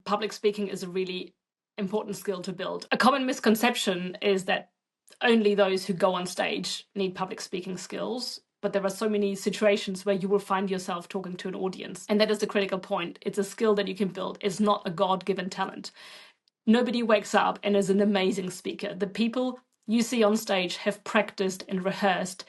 public speaking is a really important skill to build. A common misconception is that only those who go on stage need public speaking skills, but there are so many situations where you will find yourself talking to an audience. And that is the critical point. It's a skill that you can build. It's not a God-given talent. Nobody wakes up and is an amazing speaker. The people you see on stage have practiced and rehearsed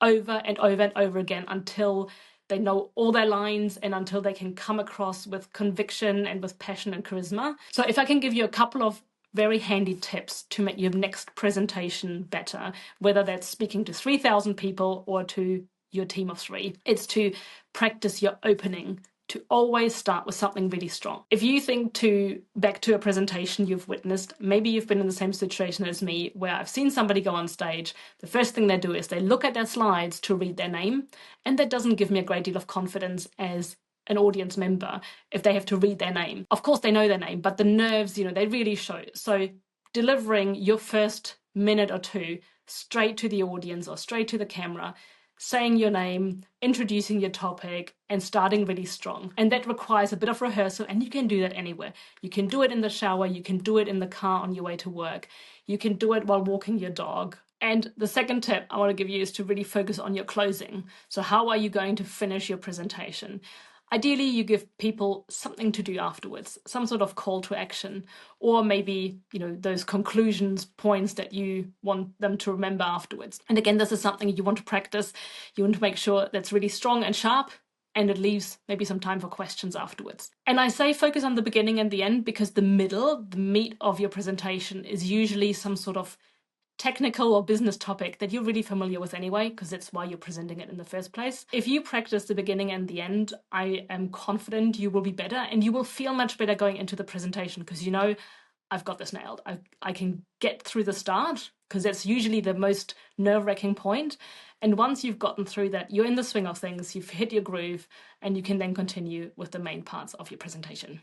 over and over and over again until they know all their lines and until they can come across with conviction and with passion and charisma. So if I can give you a couple of very handy tips to make your next presentation better, whether that's speaking to 3,000 people or to your team of 3, it's to practice your opening, to always start with something really strong. If you think back to a presentation you've witnessed, maybe you've been in the same situation as me, where I've seen somebody go on stage, the first thing they do is they look at their slides to read their name, and that doesn't give me a great deal of confidence as an audience member if they have to read their name. Of course they know their name, but the nerves, they really show. So delivering your first minute or two straight to the audience or straight to the camera, saying your name, introducing your topic, and starting really strong. And that requires a bit of rehearsal, and you can do that anywhere. You can do it in the shower, you can do it in the car on your way to work, you can do it while walking your dog. And the second tip I want to give you is to really focus on your closing. So how are you going to finish your presentation? Ideally, you give people something to do afterwards, some sort of call to action, or maybe, those conclusions, points that you want them to remember afterwards. And again, this is something you want to practice. You want to make sure that's really strong and sharp, and it leaves maybe some time for questions afterwards. And I say focus on the beginning and the end because the middle, the meat of your presentation, is usually some sort of technical or business topic that you're really familiar with anyway, because that's why you're presenting it in the first place. If you practice the beginning and the end, I am confident you will be better, and you will feel much better going into the presentation because I've got this nailed. I can get through the start, because that's usually the most nerve-wracking point. And once you've gotten through that, you're in the swing of things, you've hit your groove, and you can then continue with the main parts of your presentation.